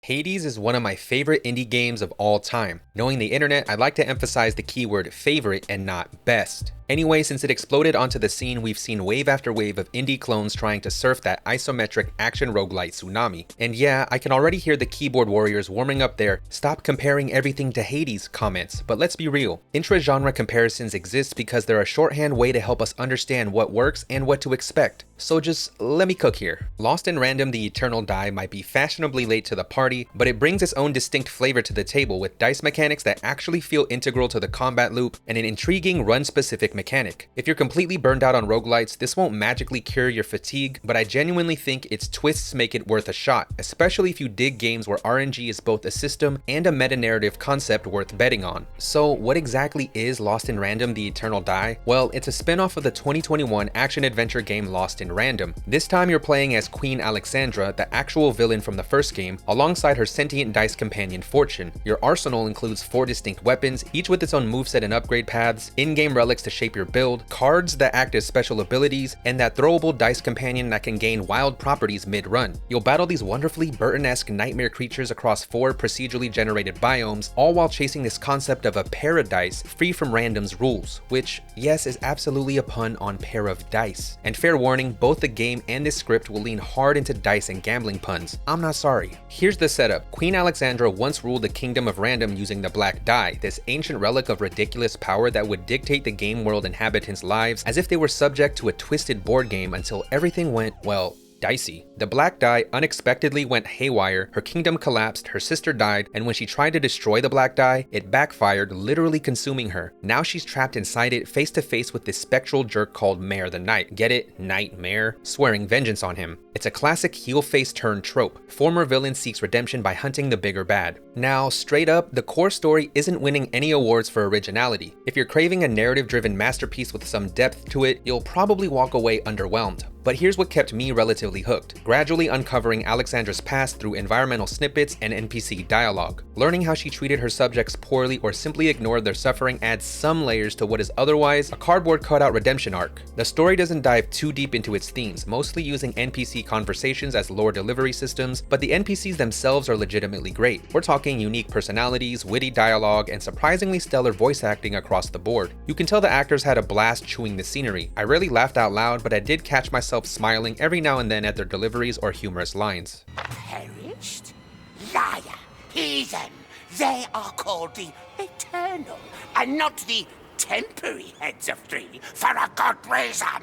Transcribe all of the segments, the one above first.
Hades is one of my favorite indie games of all time. Knowing the internet, I'd like to emphasize the keyword favorite and not best. Anyway, since it exploded onto the scene, we've seen wave after wave of indie clones trying to surf that isometric action roguelite tsunami. And yeah, I can already hear the keyboard warriors warming up their "stop comparing everything to Hades" comments, but let's be real. Intra-genre comparisons exist because they're a shorthand way to help us understand what works and what to expect. So just let me cook here. Lost in Random: The Eternal Die might be fashionably late to the party, but it brings its own distinct flavor to the table with dice mechanics that actually feel integral to the combat loop and an intriguing run-specific mechanic. If you're completely burned out on roguelites, this won't magically cure your fatigue, but I genuinely think its twists make it worth a shot, especially if you dig games where RNG is both a system and a meta-narrative concept worth betting on. So what exactly is Lost in Random: The Eternal Die? Well, it's a spin-off of the 2021 action-adventure game Lost in Random. This time you're playing as Queen Alexandra, the actual villain from the first game, alongside her sentient dice companion Fortune. Your arsenal includes 4 distinct weapons, each with its own moveset and upgrade paths, in-game relics to shape your build, cards that act as special abilities, and that throwable dice companion that can gain wild properties mid-run. You'll battle these wonderfully Burton-esque nightmare creatures across 4 procedurally generated biomes, all while chasing this concept of a paradise free from random's rules, which, yes, is absolutely a pun on pair of dice. And fair warning, both the game and this script will lean hard into dice and gambling puns. I'm not sorry. Here's the setup. Queen Alexandra once ruled the kingdom of random using the black die, this ancient relic of ridiculous power that would dictate the game world inhabitants' lives as if they were subject to a twisted board game until everything went, well, dicey. The black die unexpectedly went haywire, her kingdom collapsed, her sister died, and when she tried to destroy the black die, it backfired, literally consuming her. Now she's trapped inside it, face to face with this spectral jerk called Mare the Knight. Get it? Nightmare? Swearing vengeance on him. It's a classic heel face turn trope. Former villain seeks redemption by hunting the bigger bad. Now, straight up, the core story isn't winning any awards for originality. If you're craving a narrative-driven masterpiece with some depth to it, you'll probably walk away underwhelmed. But here's what kept me relatively hooked: gradually uncovering Alexandra's past through environmental snippets and NPC dialogue. Learning how she treated her subjects poorly or simply ignored their suffering adds some layers to what is otherwise a cardboard cutout redemption arc. The story doesn't dive too deep into its themes, mostly using NPC conversations as lore delivery systems, but the NPCs themselves are legitimately great. We're talking unique personalities, witty dialogue, and surprisingly stellar voice acting across the board. You can tell the actors had a blast chewing the scenery. I rarely laughed out loud, but I did catch myself smiling every now and then at their deliveries or humorous lines. Perished? Liar! Heathen! They are called the Eternal, and not the temporary heads of 3 for a good reason!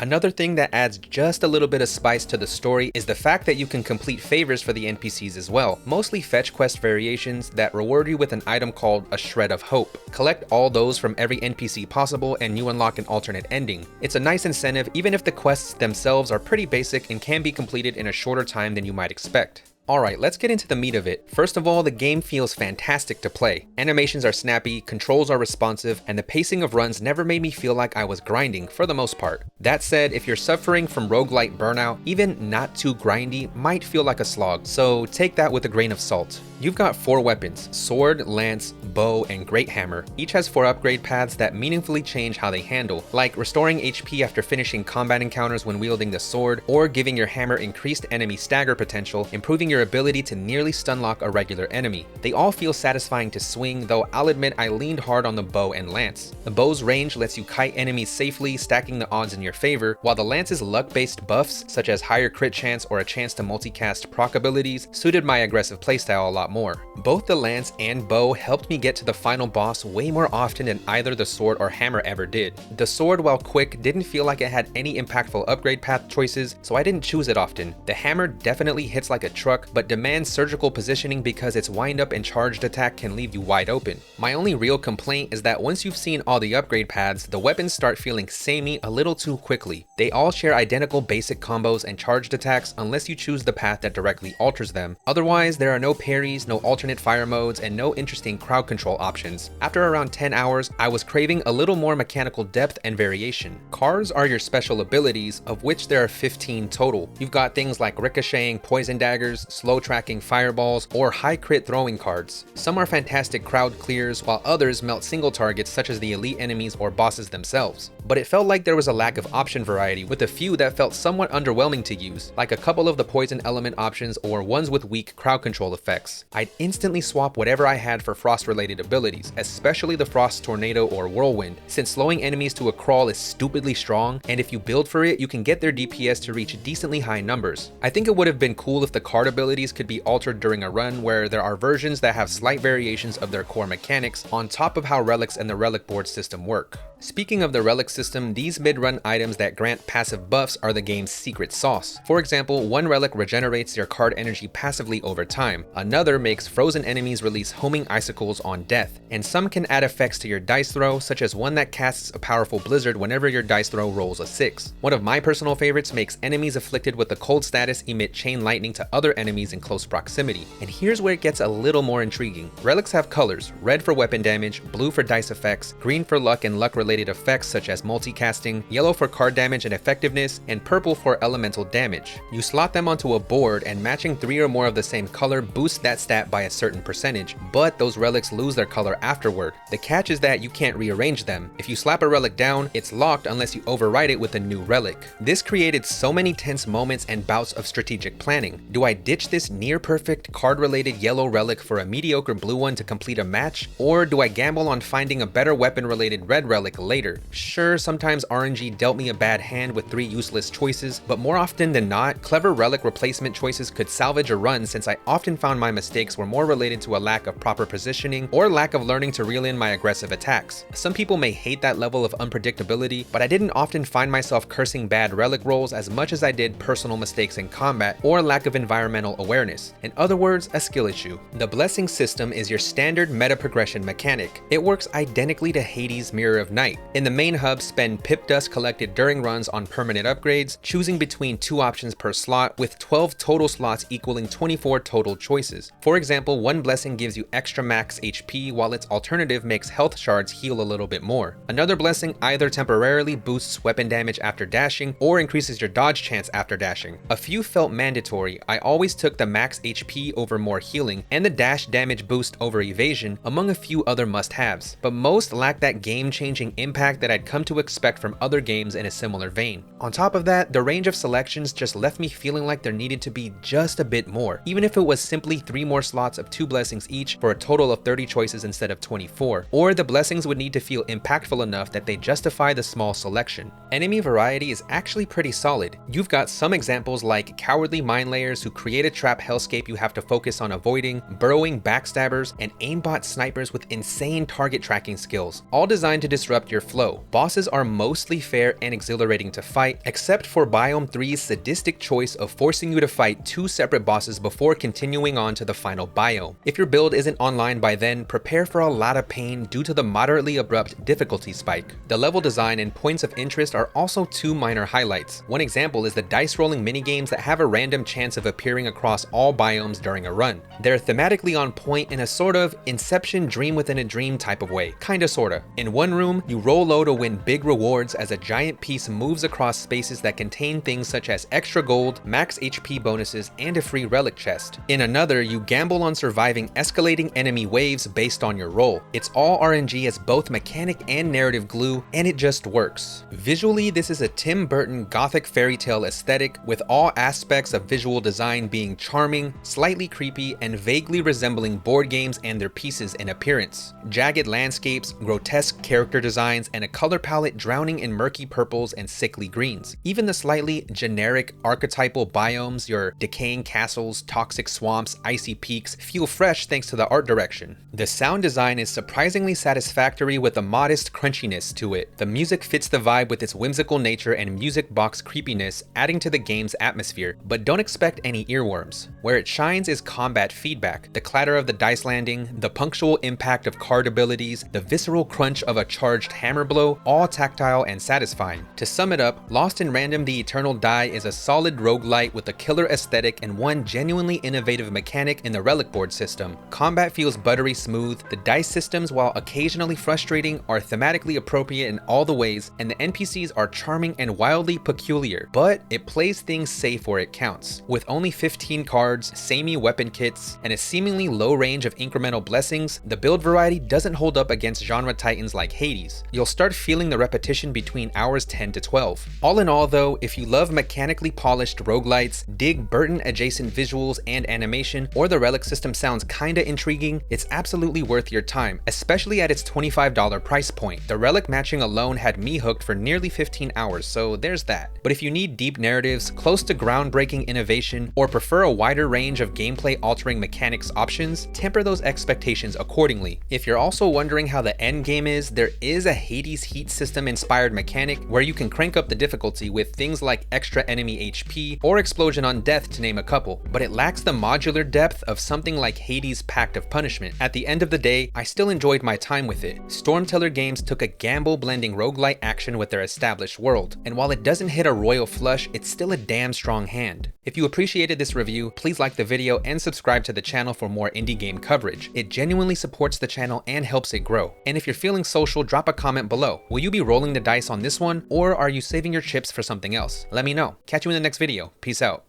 Another thing that adds just a little bit of spice to the story is the fact that you can complete favors for the NPCs as well, mostly fetch quest variations that reward you with an item called a Shred of Hope. Collect all those from every NPC possible and you unlock an alternate ending. It's a nice incentive even if the quests themselves are pretty basic and can be completed in a shorter time than you might expect. Alright, let's get into the meat of it. First of all, the game feels fantastic to play. Animations are snappy, controls are responsive, and the pacing of runs never made me feel like I was grinding for the most part. That said, if you're suffering from roguelite burnout, even not too grindy might feel like a slog, so take that with a grain of salt. You've got 4 weapons: sword, lance, bow, and great hammer. Each has 4 upgrade paths that meaningfully change how they handle, like restoring HP after finishing combat encounters when wielding the sword, or giving your hammer increased enemy stagger potential, improving your ability to nearly stunlock a regular enemy. They all feel satisfying to swing, though I'll admit I leaned hard on the bow and lance. The bow's range lets you kite enemies safely, stacking the odds in your favor, while the lance's luck-based buffs, such as higher crit chance or a chance to multicast proc abilities, suited my aggressive playstyle a lot more. Both the lance and bow helped me get to the final boss way more often than either the sword or hammer ever did. The sword, while quick, didn't feel like it had any impactful upgrade path choices, so I didn't choose it often. The hammer definitely hits like a truck, but demands surgical positioning because its wind-up and charged attack can leave you wide open. My only real complaint is that once you've seen all the upgrade paths, the weapons start feeling samey a little too quickly. They all share identical basic combos and charged attacks unless you choose the path that directly alters them. Otherwise, there are no parries, enemies, no alternate fire modes, and no interesting crowd control options. After around 10 hours, I was craving a little more mechanical depth and variation. Cards are your special abilities, of which there are 15 total. You've got things like ricocheting poison daggers, slow tracking fireballs, or high crit throwing cards. Some are fantastic crowd clears, while others melt single targets such as the elite enemies or bosses themselves. But it felt like there was a lack of option variety, with a few that felt somewhat underwhelming to use, like a couple of the poison element options or ones with weak crowd control effects. I'd instantly swap whatever I had for frost related abilities, especially the frost tornado or whirlwind, since slowing enemies to a crawl is stupidly strong, and if you build for it, you can get their DPS to reach decently high numbers. I think it would have been cool if the card abilities could be altered during a run, where there are versions that have slight variations of their core mechanics on top of how relics and the relic board system work. Speaking of the relic system, these mid-run items that grant passive buffs are the game's secret sauce. For example, one relic regenerates your card energy passively over time, another makes frozen enemies release homing icicles on death, and some can add effects to your dice throw, such as one that casts a powerful blizzard whenever your dice throw rolls a 6. One of my personal favorites makes enemies afflicted with the cold status emit chain lightning to other enemies in close proximity. And here's where it gets a little more intriguing. Relics have colors: red for weapon damage, blue for dice effects, green for luck and luck-related effects such as multicasting, yellow for card damage and effectiveness, and purple for elemental damage. You slot them onto a board, and matching 3 or more of the same color boosts that stat by a certain percentage, but those relics lose their color afterward. The catch is that you can't rearrange them. If you slap a relic down, it's locked unless you overwrite it with a new relic. This created so many tense moments and bouts of strategic planning. Do I ditch this near perfect card-related yellow relic for a mediocre blue one to complete a match, or do I gamble on finding a better weapon-related red relic later? Sure, sometimes RNG dealt me a bad hand with 3 useless choices, but more often than not, clever relic replacement choices could salvage a run, since I often found my mistakes were more related to a lack of proper positioning or lack of learning to reel in my aggressive attacks. Some people may hate that level of unpredictability, but I didn't often find myself cursing bad relic rolls as much as I did personal mistakes in combat or lack of environmental awareness. In other words, a skill issue. The blessing system is your standard meta progression mechanic. It works identically to Hades' Mirror of Night. In the main hub, spend pip dust collected during runs on permanent upgrades, choosing between 2 options per slot, with 12 total slots equaling 24 total choices. For example, one blessing gives you extra max HP, while its alternative makes health shards heal a little bit more. Another blessing either temporarily boosts weapon damage after dashing or increases your dodge chance after dashing. A few felt mandatory. I always took the max HP over more healing and the dash damage boost over evasion, among a few other must-haves, but most lacked that game-changing impact that I'd come to expect from other games in a similar vein. On top of that, the range of selections just left me feeling like there needed to be just a bit more, even if it was simply 3 more slots of 2 blessings each for a total of 30 choices instead of 24, or the blessings would need to feel impactful enough that they justify the small selection. Enemy variety is actually pretty solid. You've got some examples like cowardly mind layers who create a trap hellscape you have to focus on avoiding, burrowing backstabbers, and aimbot snipers with insane target tracking skills, all designed to disrupt your flow. Bosses are mostly fair and exhilarating to fight, except for Biome 3's sadistic choice of forcing you to fight 2 separate bosses before continuing on to the final biome. If your build isn't online by then, prepare for a lot of pain due to the moderately abrupt difficulty spike. The level design and points of interest are also 2 minor highlights. One example is the dice rolling minigames that have a random chance of appearing across all biomes during a run. They're thematically on point in a sort of Inception dream within a dream type of way, kinda sorta. In one room, you roll low to win big rewards as a giant piece moves across spaces that contain things such as extra gold, max HP bonuses, and a free relic chest. In another, you gamble on surviving escalating enemy waves based on your roll. It's all RNG as both mechanic and narrative glue, and it just works. Visually, this is a Tim Burton gothic fairy tale aesthetic, with all aspects of visual design being charming, slightly creepy, and vaguely resembling board games and their pieces in appearance. Jagged landscapes, grotesque character designs, and a color palette drowning in murky purples and sickly greens. Even the slightly generic archetypal biomes, your decaying castles, toxic swamps, icy peaks, feel fresh thanks to the art direction. The sound design is surprisingly satisfactory with a modest crunchiness to it. The music fits the vibe with its whimsical nature and music box creepiness, adding to the game's atmosphere, but don't expect any earworms. Where it shines is combat feedback, the clatter of the dice landing, the punctual impact of card abilities, the visceral crunch of a charged hammer blow, all tactile and satisfying. To sum it up, Lost in Random: The Eternal Die is a solid roguelite with a killer aesthetic and one genuinely innovative mechanic in the relic board system. Combat feels buttery smooth, the dice systems, while occasionally frustrating, are thematically appropriate in all the ways, and the NPCs are charming and wildly peculiar, but it plays things safe where it counts. With only 15 cards, samey weapon kits, and a seemingly low range of incremental blessings, the build variety doesn't hold up against genre titans like Hades. You'll start feeling the repetition between hours 10 to 12. All in all though, if you love mechanically polished roguelites, dig Burton adjacent visuals and animation, or the relic system sounds kinda intriguing, it's absolutely worth your time, especially at its $25 price point. The relic matching alone had me hooked for nearly 15 hours, so there's that. But if you need deep narratives, close to groundbreaking innovation, or prefer a wider range of gameplay altering mechanics options, temper those expectations accordingly. If you're also wondering how the end game is, there is a Hades heat system inspired mechanic where you can crank up the difficulty with things like extra enemy HP or explosion on death, to name a couple, but it lacks the modular depth of something like Hades' Pact of Punishment. At the end of the day, I still enjoyed my time with it. Stormteller Games took a gamble blending roguelite action with their established world, and while it doesn't hit a royal flush, it's still a damn strong hand. If you appreciated this review, please like the video and subscribe to the channel for more indie game coverage. It genuinely supports the channel and helps it grow. And if you're feeling social, drop a comment below. Will you be rolling the dice on this one, or are you saving your chips for something else? Let me know. Catch you in the next video. Peace out.